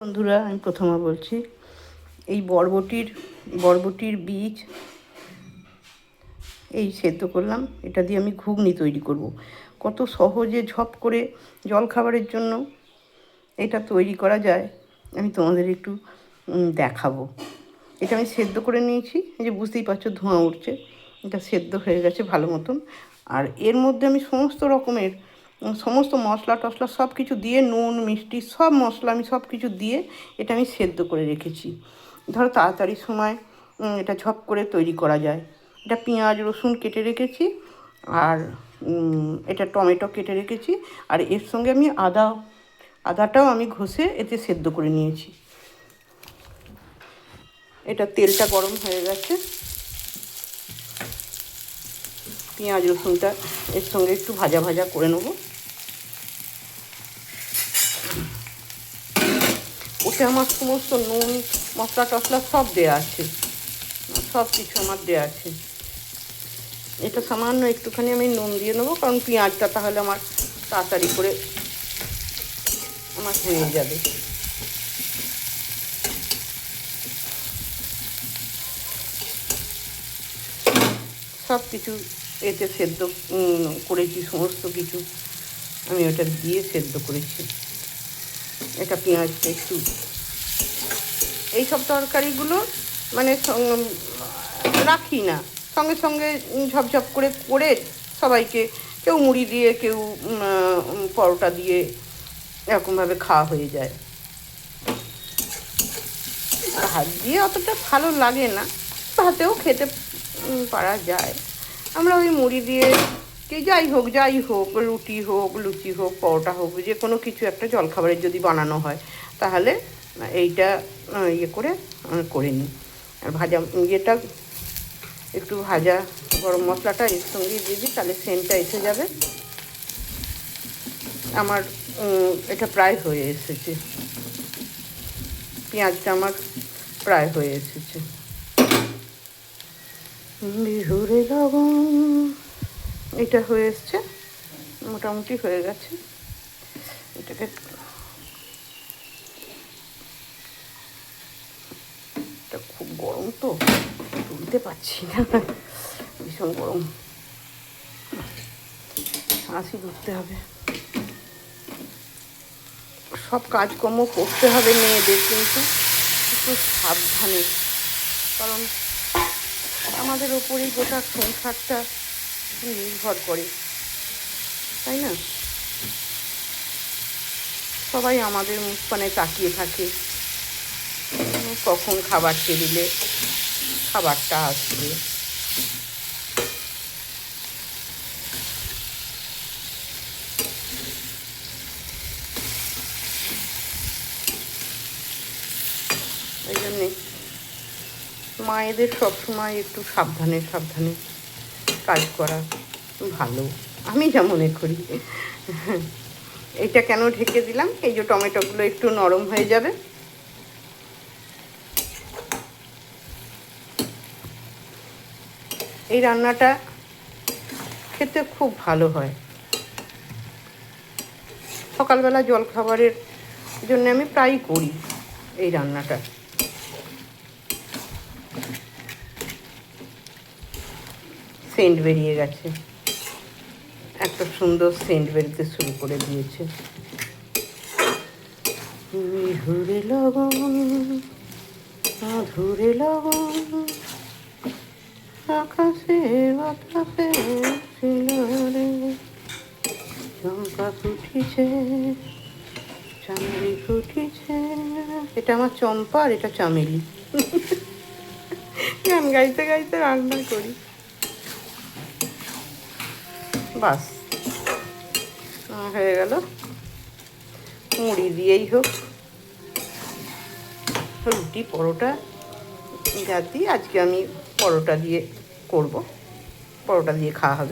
বন্ধুরা, আমি প্রথমে বলছি, এই বরবটির বীজ এই সেদ্ধ করলাম। এটা দিয়ে আমি ঘুগনি তৈরি করব। কত সহজে ঝপ করে জলখাবারের জন্য এটা তৈরি করা যায় আমি তোমাদের একটু দেখাবো। এটা আমি সেদ্ধ করে নিয়েছি, এই যে বুঝতেই পারছো ধোঁয়া উঠছে। এটা সেদ্ধ হয়ে গেছে ভালো মতন। আর এর মধ্যে আমি সমস্ত মশলা টশলা সব কিছু দিয়ে, নুন মিষ্টি সব মশলা আমি সব কিছু দিয়ে এটা আমি সেদ্ধ করে রেখেছি। ধরো তাড়াতাড়ি সময় এটা ঝপ করে তৈরি করা যায়। এটা পেঁয়াজ রসুন কেটে রেখেছি, আর এটা টমেটো কেটে রেখেছি, আর এর সঙ্গে আমি আদাটাও আমি ঘষে এতে সেদ্ধ করে নিয়েছি। এটা তেলটা গরম হয়ে গেছে, পেঁয়াজ রসুনটা এর সঙ্গে একটু ভাজা ভাজা করে নেবো। ওতে আমার সমস্ত নুন মশলা টশলা সব দেওয়া আছে, সব কিছু আমার দেওয়া আছে। এটা সামান্য একটুখানি আমি নুন দিয়ে নেবো, কারণ পেঁয়াজটা তাহলে আমার তাড়াতাড়ি করে আমার হয়ে যাবে। সব কিছু এতে সেদ্ধ করেছি, সমস্ত কিছু আমি ওটা দিয়ে সেদ্ধ করেছি। এটা পেঁয়াজটা একটু, এইসব তরকারিগুলো মানে রাখি না, সঙ্গে সঙ্গে ঝপঝপ করে সবাইকে, কেউ মুড়ি দিয়ে, কেউ পরোটা দিয়ে, এরকমভাবে খাওয়া হয়ে যায়। ভাত দিয়ে অতটা ভালো লাগে না, ভাতেও খেতে পারা যায়। আমরা ওই মুড়ি দিয়ে যাই হোক রুটি হোক, লুচি হোক, পরোটা হোক, যে কোনো কিছু একটা জলখাবারের যদি বানানো হয় তাহলে এইটা করে নিই। আর ইয়েটা একটু ভাজা গরম মশলাটা এর সঙ্গে দিয়ে দিই, তাহলে সেন্টটা এসে যাবে। আমার এটা প্রায় হয়ে এসেছে, পেঁয়াজটা আমার প্রায় হয়ে এসেছে। বিহুরে লগন, এটা হয়ে এসছে, মোটামুটি হয়ে গেছে। এটাকে এটা খুব গরম তো তুলতে পারছি না, ভীষণ গরম, হাসি ধরতে হবে। সব কাজকর্ম করতে হবে মেয়েদের, কিন্তু একটু সাবধানে, কারণ আমাদের ওপরেই গোটা সংসারটা নির্ভর করে, তাই না? সবাই আমাদের মুখপানে তাকিয়ে থাকে কখন খাবার টেবিলে খাবারটা আসবে। এই জন্যে মায়েদের সবসময় একটু সাবধানে কাজ করা ভালো, আমি যা মনে করি। এটা কেন ঢেকে দিলাম, এই যে টমেটোগুলো একটু নরম হয়ে যাবে। এই রান্নাটা খেতে খুব ভালো হয়। সকালবেলা জলখাবারের জন্য আমি প্রায়ই করি এই রান্নাটা। সেন্ট বেরিয়ে গেছে, একটা সুন্দর সেন্ট বেরোতে শুরু করে দিয়েছে। বিহুরে লগন, মধুরে লগন, আকাশে বাতাসে শিলরে চম্পা ফুটিছে, চামেলি ফুটিছে। এটা আমার চম্পা আর এটা চামেলি। গান গাইতে গাইতে রান্না করি, বাস হয়ে গেল। মুড়ি দিয়েই হোক, রুটি পরোটা যা দিই, আজকে আমি পরোটা দিয়ে করব, পরোটা দিয়ে খাওয়া হবে।